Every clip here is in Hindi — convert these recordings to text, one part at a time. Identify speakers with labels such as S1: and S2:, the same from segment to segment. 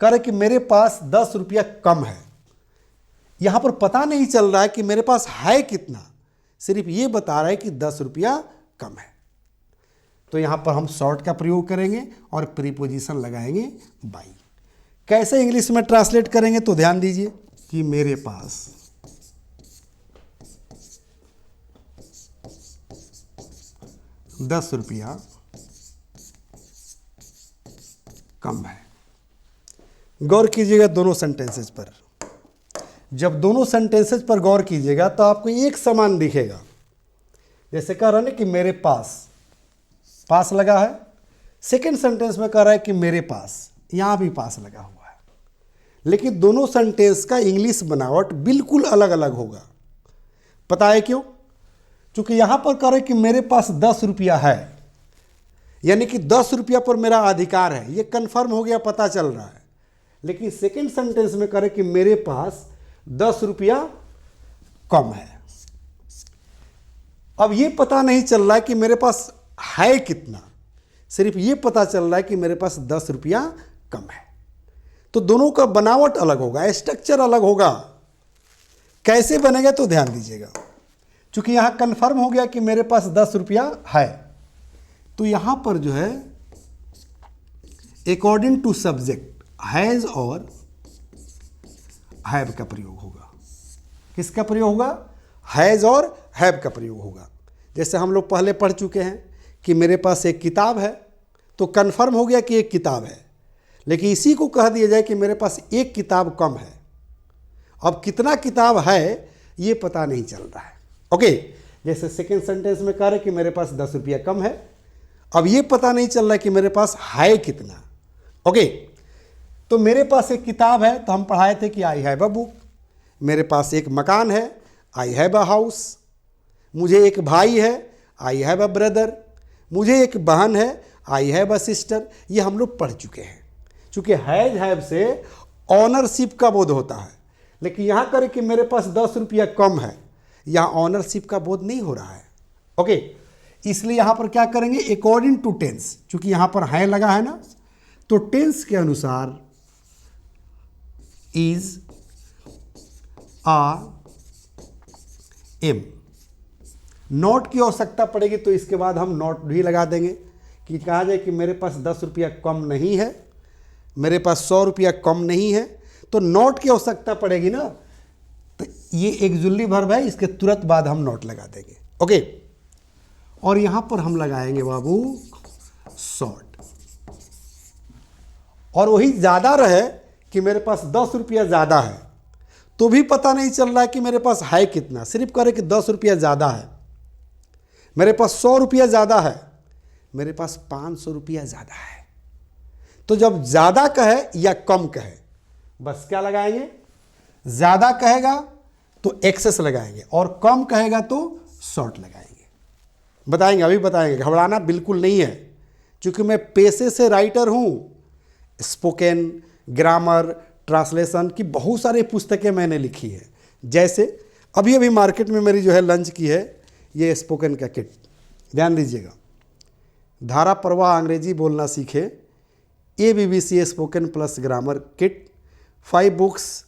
S1: कह रहे कि मेरे पास 10 रुपया कम है। यहां पर पता नहीं चल रहा है कि मेरे पास है कितना, सिर्फ ये बता रहा है कि 10 रुपया कम है। तो यहां पर हम शॉर्ट का प्रयोग करेंगे और प्रीपोजिशन लगाएंगे बाई। कैसे इंग्लिश में ट्रांसलेट करेंगे तो ध्यान दीजिए कि मेरे पास 10 रुपया कम है। गौर कीजिएगा दोनों सेंटेंसेस पर। जब दोनों सेंटेंसेस पर गौर कीजिएगा तो आपको एक समान दिखेगा। जैसे कह रहा है ना कि मेरे पास लगा है, सेकंड सेंटेंस में कह रहा है कि मेरे पास, यहां भी पास लगा हुआ है, लेकिन दोनों सेंटेंस का इंग्लिश बनावट बिल्कुल अलग अलग होगा। पता है क्यों? क्योंकि यहां पर कह रहे कि मेरे पास 10 रुपया है, यानी कि 10 रुपया पर मेरा अधिकार है, यह कंफर्म हो गया, पता चल रहा है। लेकिन सेकंड सेंटेंस में कह रहे कि मेरे पास 10 रुपया कम है। अब यह पता नहीं चल रहा है कि मेरे पास है कितना, सिर्फ यह पता चल रहा है कि मेरे पास 10 रुपया कम है। तो दोनों का बनावट अलग होगा, स्ट्रक्चर अलग होगा। कैसे बनेगा तो ध्यान दीजिएगा। चूंकि यहां कंफर्म हो गया कि मेरे पास 10 रुपया है, तो यहां पर जो है अकॉर्डिंग टू सब्जेक्ट हैज और हैव का प्रयोग होगा। किसका प्रयोग होगा? हैज और हैव का प्रयोग होगा। जैसे हम लोग पहले पढ़ चुके हैं कि मेरे पास एक किताब है, तो कंफर्म हो गया कि एक किताब है, लेकिन इसी को कह दिया जाए कि मेरे पास एक किताब कम है। अब कितना किताब है ये पता नहीं चल रहा है। ओके, जैसे सेकेंड सेंटेंस में कह रहे कि मेरे पास 10 रुपया कम है, अब ये पता नहीं चल रहा है कि मेरे पास है कितना। ओके, तो मेरे पास एक किताब है तो हम पढ़ाए थे कि आई हैव अ बुक। मेरे पास एक मकान है, आई हैव अ हाउस। मुझे एक भाई है, आई हैव अ ब्रदर। मुझे एक बहन है, आई हैव अ सिस्टर। ये हम लोग पढ़ चुके हैं। चूंकि हैव से ऑनरशिप का बोध होता है, लेकिन यहाँ करें कि मेरे पास 10 रुपया कम है, यहाँ ऑनरशिप का बोध नहीं हो रहा है। ओके, इसलिए यहाँ पर क्या करेंगे? अकॉर्डिंग टू टेंस, चूंकि यहाँ पर है लगा है ना, तो टेंस के अनुसार इज आ एम। नॉट की आवश्यकता पड़ेगी तो इसके बाद हम नॉट भी लगा देंगे कि कहा जाए कि मेरे पास 10 रुपया कम नहीं है, मेरे पास 100 रुपया कम नहीं है, तो नॉट की आवश्यकता पड़ेगी ना, तो ये एक्जुअली वर्ब है, इसके तुरंत बाद हम नॉट लगा देंगे। ओके, और यहां पर हम लगाएंगे बाबू शॉर्ट। और वही ज्यादा रहे कि मेरे पास 10 रुपया ज्यादा है, तो भी पता नहीं चल रहा है कि मेरे पास है कितना, सिर्फ करे कि 10 रुपया ज्यादा है। मेरे पास 100 रुपया ज्यादा है, मेरे पास 500 रुपया ज्यादा है। तो जब ज्यादा कहे या कम कहे, बस क्या लगाएंगे? ज्यादा कहेगा तो एक्सेस लगाएंगे और कम कहेगा तो शॉर्ट लगाएंगे। बताएंगे, अभी बताएंगे, घबराना बिल्कुल नहीं है। क्योंकि मैं पेशे से राइटर हूं, स्पोकन, ग्रामर, ट्रांसलेशन की बहुत सारी पुस्तकें मैंने लिखी है। जैसे अभी अभी मार्केट में मेरी जो है लंच की है ये स्पोकन का किट, ध्यान दीजिएगा। धारा प्रवाह अंग्रेजी बोलना सीखे, ABBC spoken plus grammar kit, 5 books,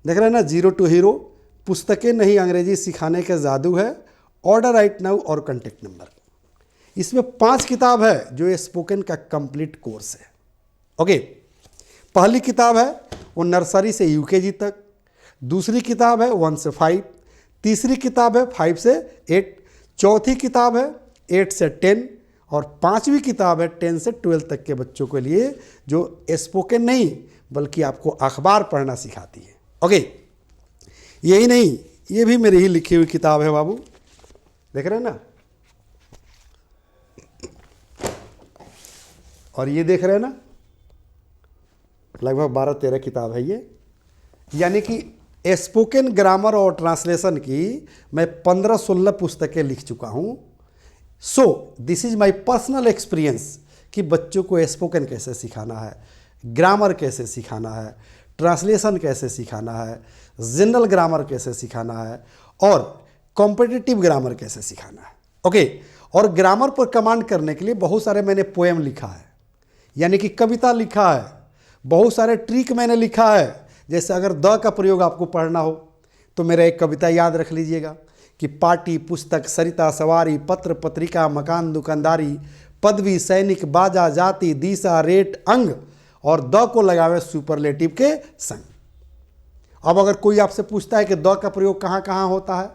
S1: देख रहे हैं ना, 0 to हीरो, पुस्तकें नहीं अंग्रेजी सिखाने का जादू है, ऑर्डर राइट नाउ और कॉन्टेक्ट नंबर। इसमें 5 किताब है जो स्पोकन का कंप्लीट कोर्स है। ओके, पहली किताब है वो नर्सरी से UKG तक, दूसरी किताब है 1 से 5, तीसरी किताब है 5 से 8, चौथी किताब है 8 से 10 और 5वीं किताब है 10 से 12 तक के बच्चों के लिए, जो स्पोकन नहीं बल्कि आपको अखबार पढ़ना सिखाती है। ओके, यही नहीं, ये भी मेरी ही लिखी हुई किताब है बाबू, देख रहे हैं ना, और ये देख रहे हैं ना, लगभग 12-13 किताब है ये। यानी कि स्पोकन ग्रामर और ट्रांसलेशन की मैं 15-16 पुस्तकें लिख चुका हूं। So this is my personal experience कि बच्चों को स्पोकन कैसे सिखाना है, ग्रामर कैसे सिखाना है, ट्रांसलेशन कैसे सिखाना है, जनरल ग्रामर कैसे सिखाना है और कॉम्पिटिटिव ग्रामर कैसे सिखाना है। ओके, और ग्रामर पर कमांड करने के लिए बहुत सारे मैंने पोएम लिखा है, यानी कि कविता लिखा है, बहुत सारे ट्रिक मैंने लिखा है। जैसे अगर द का प्रयोग आपको पढ़ना हो तो मेरा एक कविता याद रख लीजिएगा कि पाटी, पुस्तक, सरिता, सवारी, पत्र, पत्रिका, मकान, दुकानदारी, पदवी, सैनिक, बाजा, जाति, दिशा, रेट, अंग और द को लगावे सुपरलेटिव के संग। अब अगर कोई आपसे पूछता है कि द का प्रयोग कहाँ कहाँ होता है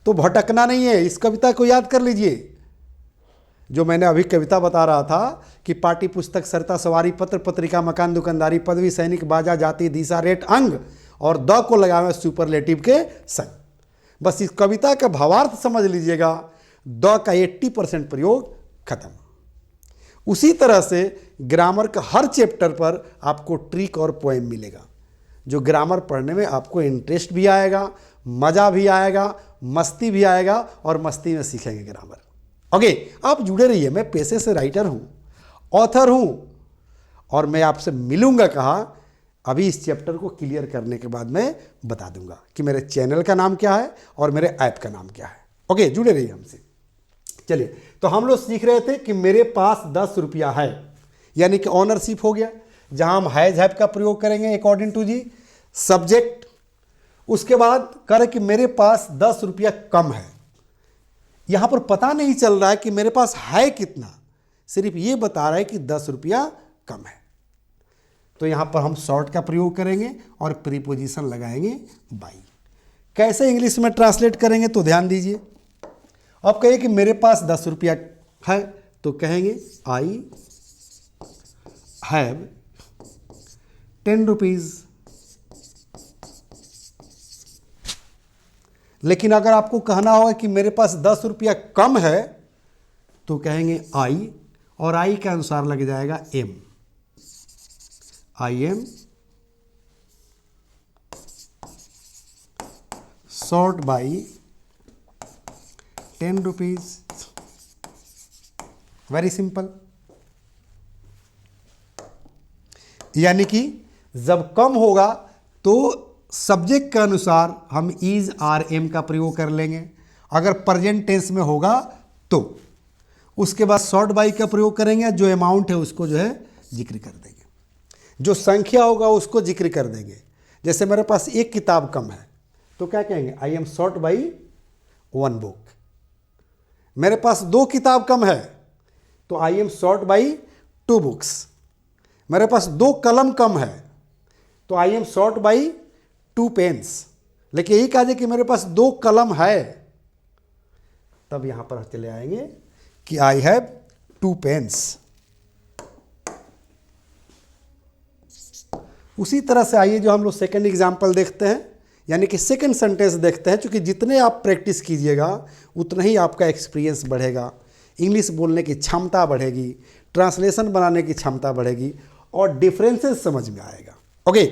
S1: तो भटकना नहीं है, इस कविता को याद कर लीजिए। जो मैंने अभी कविता बता रहा था कि पाटी, पुस्तक, सरिता, सवारी, पत्र, पत्रिका, मकान, दुकानदारी, पदवी, सैनिक, बाजा, जाति, दिशा, रेट, अंग और द को लगावे सुपरलेटिव के संग। बस इस कविता का भावार्थ समझ लीजिएगा, द का 80% प्रयोग खत्म। उसी तरह से ग्रामर का हर चैप्टर पर आपको ट्रिक और पोएम मिलेगा, जो ग्रामर पढ़ने में आपको इंटरेस्ट भी आएगा, मज़ा भी आएगा, मस्ती भी आएगा और मस्ती में सीखेंगे ग्रामर। ओके, आप जुड़े रहिए। मैं पेशे से राइटर हूँ, ऑथर हूँ और मैं आपसे मिलूँगा कहाँ, अभी इस चैप्टर को क्लियर करने के बाद मैं बता दूंगा कि मेरे चैनल का नाम क्या है और मेरे ऐप का नाम क्या है। ओके, जुड़े रहिए हमसे। चलिए, तो हम लोग सीख रहे थे कि मेरे पास 10 रुपया है, यानी कि ऑनरशिप हो गया, जहां हम हैज हैव का प्रयोग करेंगे अकॉर्डिंग टू जी सब्जेक्ट। उसके बाद करें कि मेरे पास 10 रुपया कम है। यहां पर पता नहीं चल रहा है कि मेरे पास है कितना, सिर्फ ये बता रहा है कि 10 रुपया कम है। तो यहां पर हम शॉर्ट का प्रयोग करेंगे और प्रीपोजिशन लगाएंगे बाई। कैसे इंग्लिश में ट्रांसलेट करेंगे तो ध्यान दीजिए। अब कहिए कि मेरे पास 10 रुपया है तो कहेंगे आई हैव 10 रुपीज। लेकिन अगर आपको कहना होगा कि मेरे पास 10 रुपया कम है तो कहेंगे आई, और आई के अनुसार लग जाएगा am. I am short by 10 rupees. Very simple. यानी कि जब कम होगा तो सब्जेक्ट के अनुसार हम इज आर एम का प्रयोग कर लेंगे। अगर प्रेजेंट टेंस में होगा तो उसके बाद शॉर्ट बाई का प्रयोग करेंगे, जो अमाउंट है उसको जो है जिक्र कर देंगे, जो संख्या होगा उसको जिक्र कर देंगे। जैसे मेरे पास एक किताब कम है तो क्या कहेंगे, I am short by 1 book. मेरे पास 2 किताब कम है तो I am short by 2 books. मेरे पास 2 कलम कम है तो I am short by 2 pens. लेकिन यही कहा जाए कि मेरे पास 2 कलम है, तब यहां पर चले आएंगे कि आई हैव 2 पेन्स। उसी तरह से आइए जो हम लोग सेकंड एग्जाम्पल देखते हैं, यानी कि सेकंड सेंटेंस देखते हैं। क्योंकि जितने आप प्रैक्टिस कीजिएगा उतना ही आपका एक्सपीरियंस बढ़ेगा, इंग्लिश बोलने की क्षमता बढ़ेगी, ट्रांसलेशन बनाने की क्षमता बढ़ेगी और डिफरेंसेस समझ में आएगा। ओके,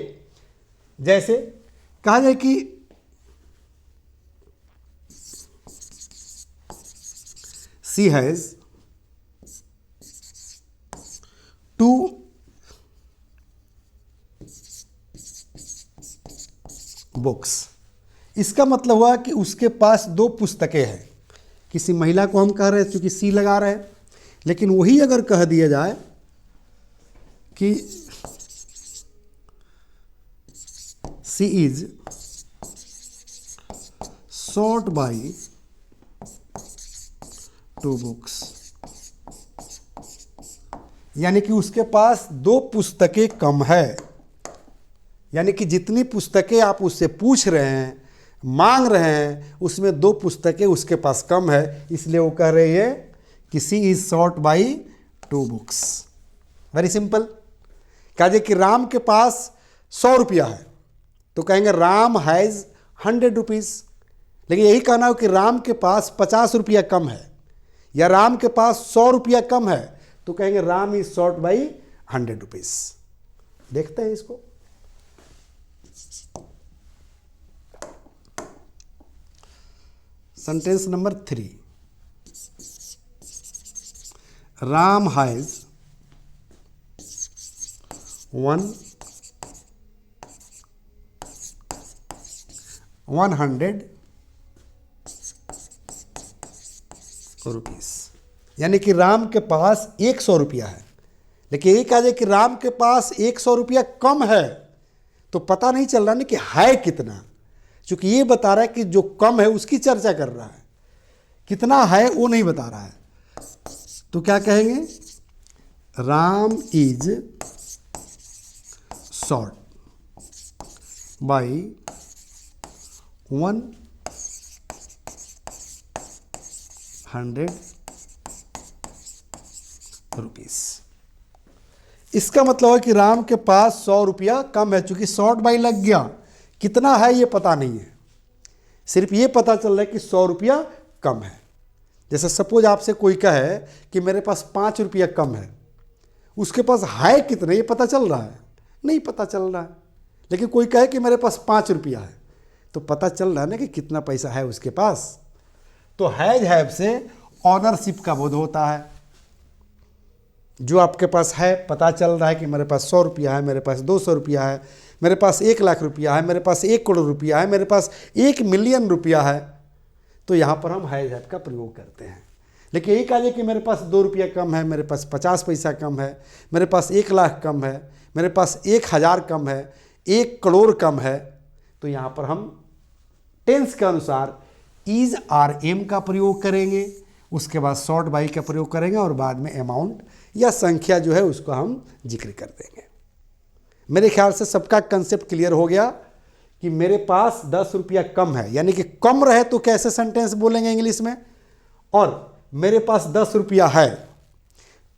S1: जैसे कहा जाए कि सी हैज 2 बुक्स। इसका मतलब हुआ कि उसके पास 2 पुस्तकें हैं। किसी महिला को हम कह रहे हैं, चूंकि सी लगा रहे हैं, लेकिन वही अगर कह दिया जाए कि C is short by 2 books, यानी कि उसके पास 2 पुस्तकें कम है। यानी कि जितनी पुस्तकें आप उससे पूछ रहे हैं, मांग रहे हैं, उसमें 2 पुस्तकें उसके पास कम है, इसलिए वो कह रही है कि C is short by 2 books. Very simple. कहा जाए कि राम के पास 100 रुपया है तो कहेंगे राम हैज़ 100 रुपीज़। लेकिन यही कहना हो कि राम के पास 50 रुपया कम है या राम के पास 100 रुपया कम है तो कहेंगे Ram is short by 100 rupees. देखते हैं इसको। Sentence number 3, Ram has 100 rupees. यानी कि राम के पास 100 रुपया है, लेकिन यही कहा जाए कि राम के पास 100 रुपया कम है, तो पता नहीं चल रहा ना कि है कितना, क्योंकि ये बता रहा है कि जो कम है उसकी चर्चा कर रहा है, कितना है वो नहीं बता रहा है। तो क्या कहेंगे, Ram is short by 100 rupees. इसका मतलब है कि राम के पास 100 रुपया कम है, चूंकि शॉर्ट बाई लग गया, कितना है ये पता नहीं है, सिर्फ ये पता चल रहा है कि 100 रुपया कम है। जैसे सपोज आपसे कोई कहे कि मेरे पास 5 रुपया कम है, उसके पास है कितने ये पता चल रहा है, नहीं पता चल रहा है। लेकिन कोई कहे कि मेरे पास 5 रुपया है, तो पता चल रहा है ना कि कितना पैसा है उसके पास। तो हैव से ऑनरशिप का बोध होता है। जो आपके पास है, पता चल रहा है कि मेरे पास 100 रुपया है, मेरे पास 200 रुपया है, मेरे पास 1 लाख रुपया है, मेरे पास 1 करोड़ रुपया है, मेरे पास 1 मिलियन रुपया है, तो यहाँ पर हम हैव का प्रयोग करते हैं। लेकिन यही कहा जाए कि मेरे पास 2 रुपया कम है, मेरे पास 50 पैसा कम है, मेरे पास 1 लाख कम है, मेरे पास 1000 कम है, 1 करोड़ कम है, तो यहाँ पर हम टेंस के अनुसार इज आर एम का प्रयोग करेंगे, उसके बाद शॉर्ट बाई का प्रयोग करेंगे और बाद में अमाउंट या संख्या जो है उसको हम जिक्र कर देंगे। मेरे ख्याल से सबका कंसेप्ट क्लियर हो गया कि मेरे पास 10 रुपया कम है, यानी कि कम रहे तो कैसे सेंटेंस बोलेंगे इंग्लिश में, और मेरे पास 10 रुपया है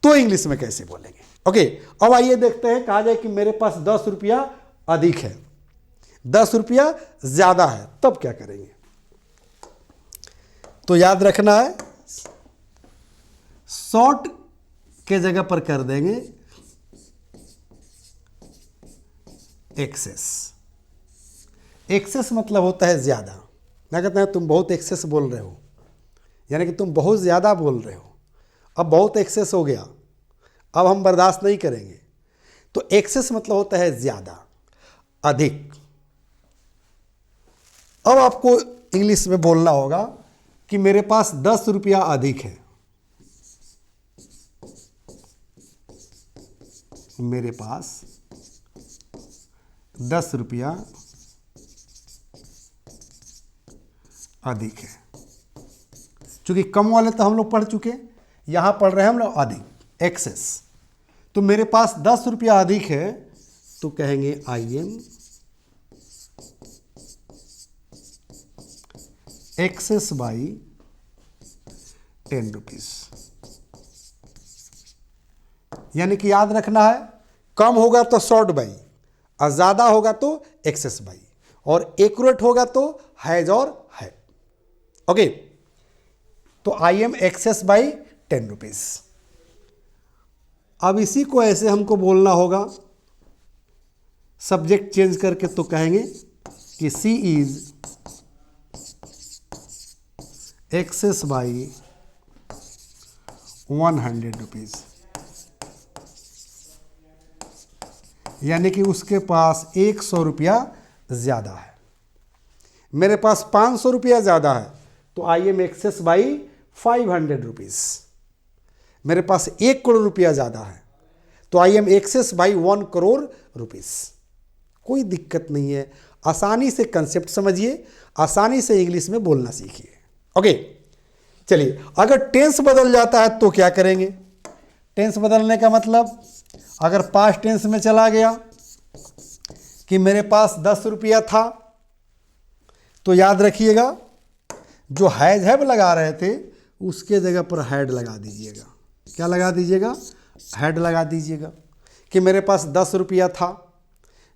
S1: तो इंग्लिश में कैसे बोलेंगे। ओके, अब आइए देखते हैं, कहा जाए कि मेरे पास 10 रुपया अधिक है, 10 रुपया ज्यादा है, तब क्या करेंगे। तो याद रखना है, शॉर्ट के जगह पर कर देंगे एक्सेस। एक्सेस मतलब होता है ज्यादा। क्या कहते हैं, तुम बहुत एक्सेस बोल रहे हो, यानी कि तुम बहुत ज्यादा बोल रहे हो, अब बहुत एक्सेस हो गया, अब हम बर्दाश्त नहीं करेंगे। तो एक्सेस मतलब होता है ज्यादा, अधिक। अब आपको इंग्लिश में बोलना होगा कि मेरे पास 10 रुपया अधिक है, मेरे पास 10 रुपया अधिक है। चूंकि कम वाले तो हम लोग पढ़ चुके, यहां पढ़ रहे हैं हम लोग अधिक, एक्सेस। तो मेरे पास 10 रुपया अधिक है, तो कहेंगे I am excess by 10 rupees. यानी कि याद रखना है, कम होगा तो शॉर्ट बाई, और ज्यादा होगा तो एक्सेस बाई, और एक्यूरेट होगा तो हैज और है। ओके, तो I am excess by 10 rupees. अब इसी को ऐसे हमको बोलना होगा, सब्जेक्ट चेंज करके, तो कहेंगे कि C is access by 100 rupees. यानी कि उसके पास 100 रुपया ज़्यादा है, मेरे पास 500 रुपया ज़्यादा है, तो I am excess by 500 rupees. मेरे पास 1 करोड़ रुपया ज़्यादा है, तो I am excess by 1 crore rupees. कोई दिक्कत नहीं है, आसानी से कंसेप्ट समझिए, आसानी से इंग्लिश में बोलना सीखिए। ओके, चलिए, अगर टेंस बदल जाता है तो क्या करेंगे। टेंस बदलने का मतलब, अगर पास्ट टेंस में चला गया कि मेरे पास 10 रुपया था, तो याद रखिएगा जो हैव लगा रहे थे उसके जगह पर हैड लगा दीजिएगा। क्या लगा दीजिएगा, हैड लगा दीजिएगा। कि मेरे पास 10 रुपया था,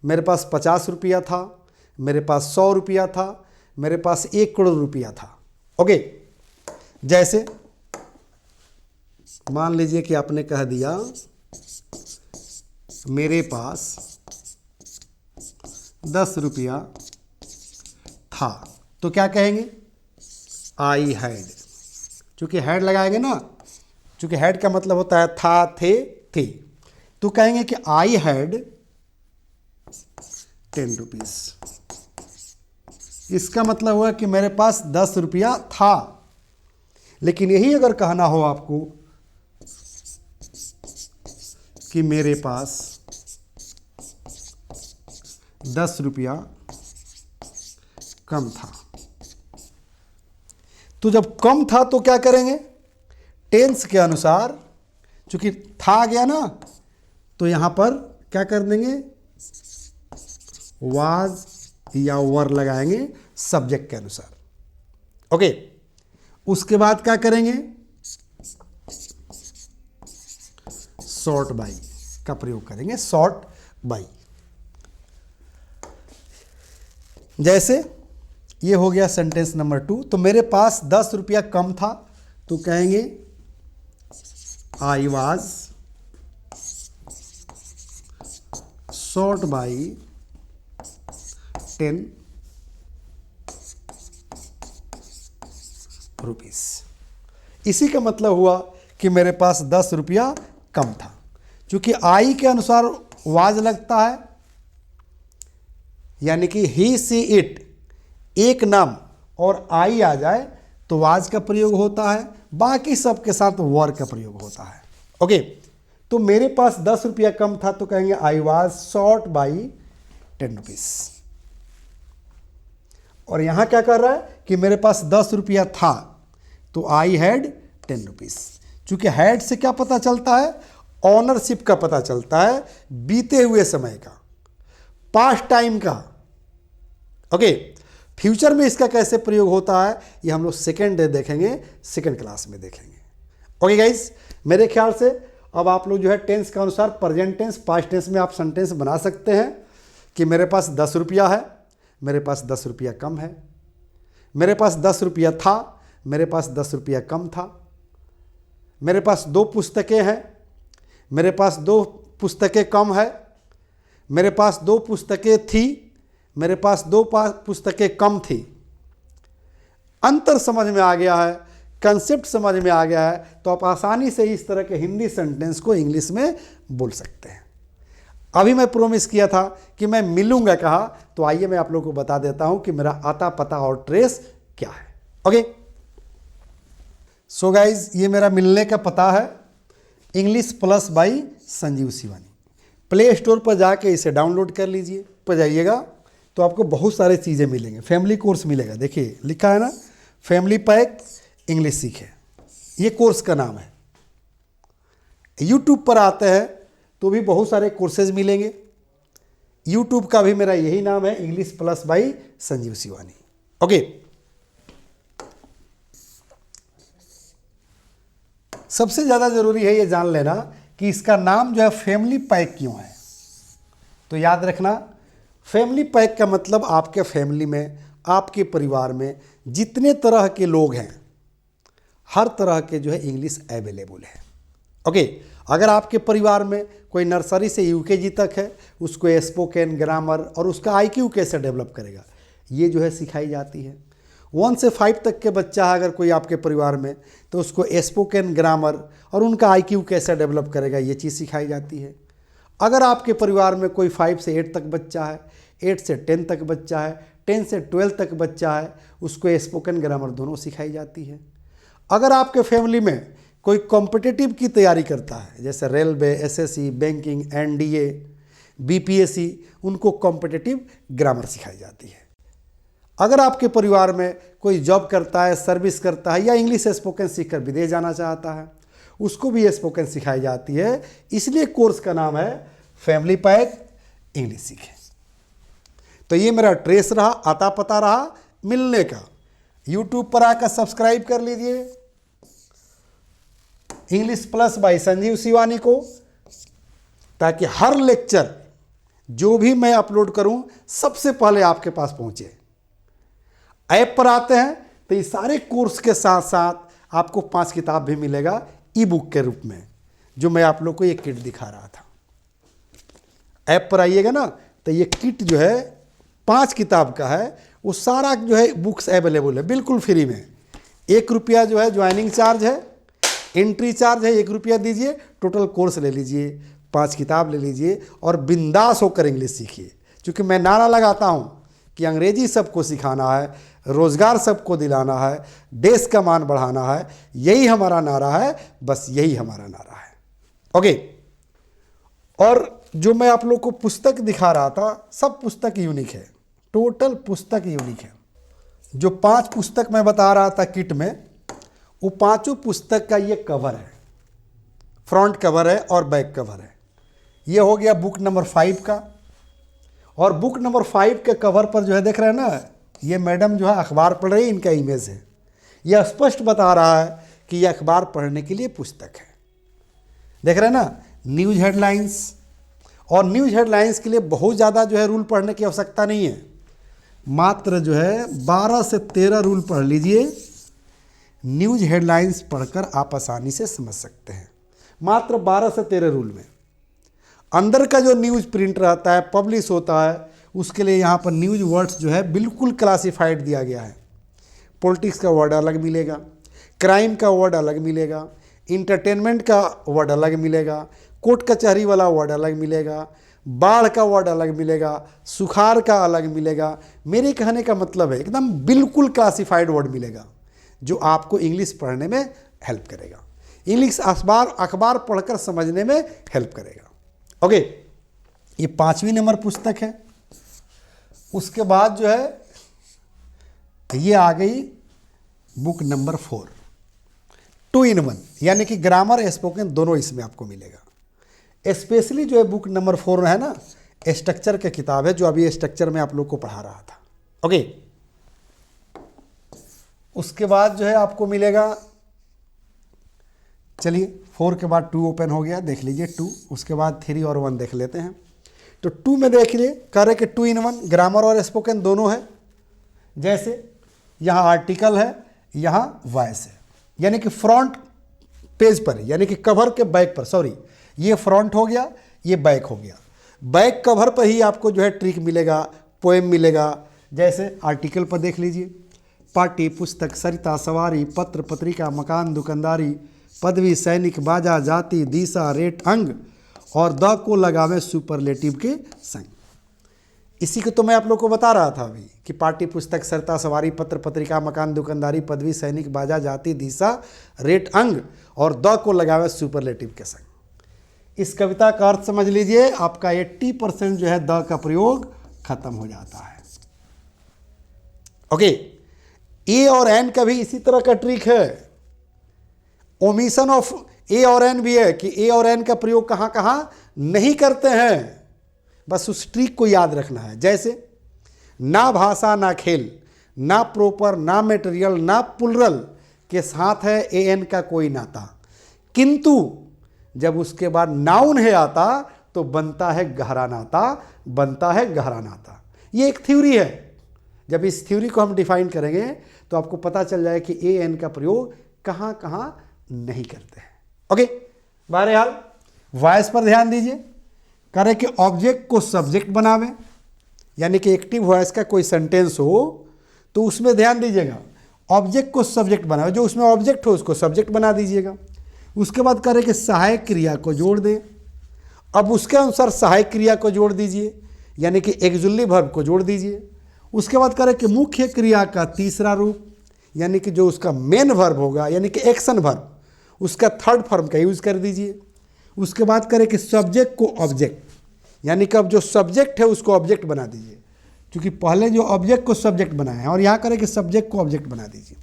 S1: मेरे पास 50 रुपया था, मेरे पास 100 रुपया था, मेरे पास 1 करोड़ रुपया था। ओके, जैसे मान लीजिए कि आपने कह दिया मेरे पास 10 रुपया था, तो क्या कहेंगे, आई हैड। चूंकि हैड लगाएंगे ना, चूंकि हैड का मतलब होता है था, थे, तो कहेंगे कि आई हैड 10 रुपीज। इसका मतलब हुआ कि मेरे पास 10 रुपया था। लेकिन यही अगर कहना हो आपको कि मेरे पास 10 रुपया कम था। तो जब कम था तो क्या करेंगे, टेंस के अनुसार, चूंकि था आ गया ना, तो यहां पर क्या कर देंगे, वाज या वर लगाएंगे सब्जेक्ट के अनुसार। ओके, उसके बाद क्या करेंगे, सॉर्ट बाई का प्रयोग करेंगे, सॉर्ट बाई। जैसे ये हो गया सेंटेंस नंबर 2। तो मेरे पास 10 रुपया कम था, तो कहेंगे I was short by 10 rupees. इसी का मतलब हुआ कि मेरे पास 10 रुपया कम था। क्योंकि आई के अनुसार वाज लगता है, यानी कि ही सी इट एक नाम और आई आ जाए तो वाज का प्रयोग होता है, बाकी सब के साथ वर का प्रयोग होता है। ओके, तो मेरे पास 10 रुपया कम था, तो कहेंगे I was short by 10 rupees. और यहां क्या कर रहा है कि मेरे पास 10 रुपया था, तो आई हैड 10 रुपीस। चूंकि हैड से क्या पता चलता है, ऑनरशिप का पता चलता है, बीते हुए समय का, पास्ट टाइम का। ओके, फ्यूचर में इसका कैसे प्रयोग होता है ये हम लोग सेकेंड डे देखेंगे, सेकेंड क्लास में देखेंगे। ओके गाइस, मेरे ख्याल से अब आप लोग जो है टेंस के अनुसार प्रेजेंट टेंस, पास्ट टेंस में आप सेंटेंस बना सकते हैं कि मेरे पास 10 रुपया है, मेरे पास 10 रुपया कम है, मेरे पास 10 रुपया था, मेरे पास 10 रुपया कम था, मेरे पास 2 पुस्तकें हैं, मेरे पास 2 पुस्तकें कम है, मेरे पास 2 पुस्तकें थी, मेरे पास 2 पुस्तकें कम थी। अंतर समझ में आ गया है, कंसेप्ट समझ में आ गया है, तो आप आसानी से इस तरह के हिंदी सेंटेंस को इंग्लिश में बोल सकते हैं। अभी मैं प्रोमिस किया था कि मैं मिलूंगा कहा, तो आइए मैं आप लोगों को बता देता हूं कि मेरा आता पता और ट्रेस क्या है। ओके, सो गाइज, ये मेरा मिलने का पता है, English plus by Sanjeev Shivani. Play store पर जाके इसे डाउनलोड कर लीजिए। पर जाइएगा तो आपको बहुत सारे चीज़ें मिलेंगे। फैमिली कोर्स मिलेगा, देखिए लिखा है ना, फैमिली पैक इंग्लिश सीखे, ये कोर्स का नाम है। यूट्यूब पर आते हैं तो भी बहुत सारे कोर्सेज मिलेंगे। यूट्यूब का भी मेरा यही नाम है, English plus by Sanjeev Shivani. Okay, सबसे ज़्यादा जरूरी है ये जान लेना कि इसका नाम जो है फैमिली पैक क्यों है। तो याद रखना, फैमिली पैक का मतलब आपके फैमिली में, आपके परिवार में जितने तरह के लोग हैं, हर तरह के जो है इंग्लिश अवेलेबल है। ओके, अगर आपके परिवार में कोई नर्सरी से यूकेजी तक है, उसको स्पोकन ग्रामर और उसका आईक्यू कैसे डेवलप करेगा, ये जो है सिखाई जाती है। 1 से 5 तक के बच्चा है अगर कोई आपके परिवार में, तो उसको स्पोकन ग्रामर और उनका आईक्यू कैसे डेवलप करेगा, ये चीज़ सिखाई जाती है। अगर आपके परिवार में कोई 5 से 8 तक बच्चा है, 8 से 10 तक बच्चा है, 10 से 12 तक बच्चा है, उसको स्पोकन ग्रामर दोनों सिखाई जाती है। अगर आपके फैमिली में कोई कॉम्पिटिटिव की तैयारी करता है, जैसे railway, SSC, banking, NDA, BPSC, उनको कॉम्पिटिटिव ग्रामर सिखाई जाती है। अगर आपके परिवार में कोई जॉब करता है, सर्विस करता है या इंग्लिश स्पोकन सीखकर विदेश जाना चाहता है, उसको भी स्पोकन सिखाई जाती है। इसलिए कोर्स का नाम है फैमिली पैक इंग्लिश सीखे। तो ये मेरा ट्रेस रहा, आता पता रहा मिलने का। यूट्यूब पर आकर सब्सक्राइब कर लीजिए English plus by Sanjeev Shivani को, ताकि हर लेक्चर जो भी मैं अपलोड करूं सबसे पहले आपके पास पहुंचे। ऐप पर आते हैं तो ये सारे कोर्स के साथ साथ आपको 5 किताब भी मिलेगा ई बुक के रूप में, जो मैं आप लोग को ये किट दिखा रहा था। ऐप पर आइएगा ना तो ये किट जो है 5 किताब का है, वो सारा जो है बुक्स अवेलेबल है बिल्कुल फ्री में। 1 रुपया जो है ज्वाइनिंग चार्ज है, एंट्री चार्ज है, 1 रुपया दीजिए, टोटल कोर्स ले लीजिए, 5 किताब ले लीजिए और बिंदास होकर इंग्लिश सीखिए। क्योंकि मैं नारा लगाता हूँ कि अंग्रेजी सबको सिखाना है, रोज़गार सबको दिलाना है, देश का मान बढ़ाना है, यही हमारा नारा है, बस यही हमारा नारा है। ओके, और जो मैं आप लोग को पुस्तक दिखा रहा था, सब पुस्तक यूनिक है, टोटल पुस्तक यूनिक है। जो 5 पुस्तक मैं बता रहा था किट में, वो 5 पुस्तक का ये कवर है, फ्रंट कवर है और बैक कवर है। ये हो गया बुक नंबर 5 का। और बुक नंबर 5 के कवर पर जो है देख रहे हैं ना, ये मैडम जो है अखबार पढ़ रही है, इनका इमेज है। यह स्पष्ट बता रहा है कि यह अखबार पढ़ने के लिए पुस्तक है। देख रहे हैं ना, न्यूज़ हेडलाइंस। और न्यूज़ हेडलाइंस के लिए बहुत ज़्यादा जो है रूल पढ़ने की आवश्यकता नहीं है, मात्र जो है 12 से 13 रूल पढ़ लीजिए। न्यूज़ हेडलाइंस पढ़कर आप आसानी से समझ सकते हैं, मात्र 12 से 13 रूल में। अंदर का जो न्यूज़ प्रिंट रहता है, पब्लिश होता है, उसके लिए यहाँ पर न्यूज़ वर्ड्स जो है बिल्कुल क्लासिफाइड दिया गया है। पॉलिटिक्स का वर्ड अलग मिलेगा, क्राइम का वर्ड अलग मिलेगा, इंटरटेनमेंट का वर्ड अलग मिलेगा, कोर्ट कचहरी वाला वर्ड अलग मिलेगा, बाढ़ का वर्ड अलग मिलेगा, सुखाड़ का अलग मिलेगा। मेरे कहने का मतलब है एकदम बिल्कुल क्लासिफाइड वर्ड मिलेगा, जो आपको इंग्लिश पढ़ने में हेल्प करेगा, इंग्लिश अखबार पढ़कर समझने में हेल्प करेगा। ओके, ये 5वीं नंबर पुस्तक है। उसके बाद जो है ये आ गई बुक नंबर 4, 2 in 1, यानी कि ग्रामर स्पोकन दोनों इसमें आपको मिलेगा। स्पेशली जो है बुक नंबर 4 है ना, स्ट्रक्चर की किताब है, जो अभी स्ट्रक्चर में आप लोग को पढ़ा रहा था। ओके, उसके बाद जो है आपको मिलेगा, चलिए 4 के बाद 2 ओपन हो गया, देख लीजिए 2। उसके बाद 3 और 1 देख लेते हैं। तो 2 में देखिए कह रहे कि 2 in 1 ग्रामर और स्पोकन दोनों है। जैसे यहाँ आर्टिकल है, यहाँ वॉइस है, यानी कि फ्रंट पेज पर, यानी कि कवर के बैक पर, सॉरी, ये फ्रंट हो गया, ये बैक हो गया। बैक कवर पर ही आपको जो है ट्रिक मिलेगा, पोएम मिलेगा। जैसे आर्टिकल पर देख लीजिए, पाठ्य पुस्तक, सरिता, सवारी, पत्र पत्रिका, मकान, दुकानदारी, पदवी, सैनिक, बाजा, जाति, दिशा, रेट, अंग और द को लगावे सुपरलेटिव के संग। इसी को तो मैं आप लोग को बता रहा था अभी कि पाठ्य पुस्तक, सरिता, सवारी, पत्र पत्रिका, मकान, दुकानदारी, पदवी, सैनिक, बाजा, जाति, दिशा, रेट, अंग और द को लगावे सुपरलेटिव के संग। इस कविता का अर्थ समझ लीजिए, आपका 80% जो है द का प्रयोग खत्म हो जाता है। ओके, ए और एन का भी इसी तरह का ट्रिक है। ओमिशन ऑफ ए और एन भी है कि ए और एन का प्रयोग कहाँ कहाँ नहीं करते हैं, बस उस ट्रिक को याद रखना है। जैसे ना भाषा ना खेल, ना प्रॉपर, ना मटेरियल, ना प्लुरल के साथ है ए एन का कोई नाता, किंतु जब उसके बाद नाउन है आता तो बनता है गहरा नाता, बनता है गहरा नाता। ये एक थ्योरी है। जब इस थ्योरी को हम डिफाइन करेंगे तो आपको पता चल जाए कि ए एन का प्रयोग कहाँ कहाँ नहीं करते हैं। ओके, बहरहाल वॉइस पर ध्यान दीजिए। कह रहे कि ऑब्जेक्ट को सब्जेक्ट बनावे, यानी कि एक्टिव वॉइस का कोई सेंटेंस हो तो उसमें ध्यान दीजिएगा, ऑब्जेक्ट को सब्जेक्ट बनावे, जो उसमें ऑब्जेक्ट हो उसको सब्जेक्ट बना दीजिएगा। उसके बाद कह रहे कि सहायक क्रिया को जोड़ दें। अब उसके अनुसार सहायक क्रिया को जोड़ दीजिए, यानी कि एक्जुअली वर्ब को जोड़ दीजिए। उसके बाद कह रहे कि मुख्य क्रिया का तीसरा रूप, यानी कि जो उसका मेन वर्ब होगा, यानी कि एक्शन वर्ब, उसका थर्ड फॉर्म का यूज़ कर दीजिए। उसके बाद करें कि सब्जेक्ट को ऑब्जेक्ट, यानी कि अब जो सब्जेक्ट है उसको ऑब्जेक्ट बना दीजिए, क्योंकि पहले जो ऑब्जेक्ट को सब्जेक्ट बनाया है, और यहाँ करें कि सब्जेक्ट को ऑब्जेक्ट बना दीजिए।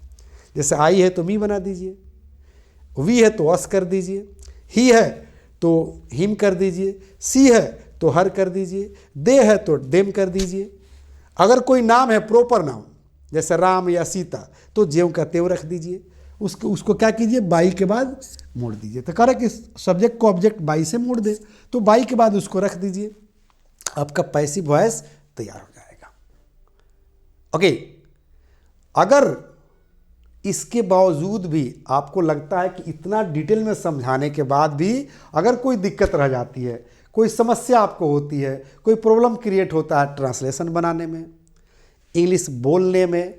S1: जैसे आई है तो मी बना दीजिए, वी है तो अस कर दीजिए, ही है तो हिम कर दीजिए, सी है तो हर कर दीजिए, दे है तो देम कर दीजिए। अगर कोई नाम है प्रॉपर नाउन, जैसे राम या सीता, तो ज्यों का त्यों रख दीजिए। उसको क्या कीजिए, बाई के बाद मोड़ दीजिए। तो कह रहा कि सब्जेक्ट को ऑब्जेक्ट बाई से मोड़ दे, तो बाई के बाद उसको रख दीजिए, आपका पैसिव वॉइस तैयार हो जाएगा। ओके, अगर इसके बावजूद भी आपको लगता है कि इतना डिटेल में समझाने के बाद भी अगर कोई दिक्कत रह जाती है, कोई समस्या आपको होती है, कोई प्रॉब्लम क्रिएट होता है ट्रांसलेशन बनाने में, इंग्लिश बोलने में,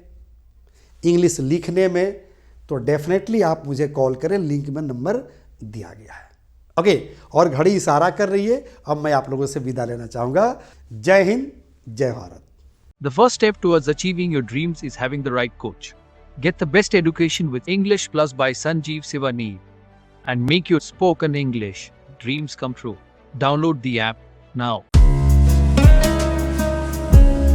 S1: इंग्लिश लिखने में, तो डेफिनेटली आप मुझे कॉल करें, लिंक में नंबर दिया गया है। ओके, और घड़ी इशारा कर रही है। अब मैं आप लोगों से विदा लेना चाहूँगा। जय हिंद, जय Bharat.
S2: The first step towards achieving your dreams is having the right coach. Get the best education with English Plus by Sanjeev Sivaneer and make your spoken English dreams come true. Download the app now.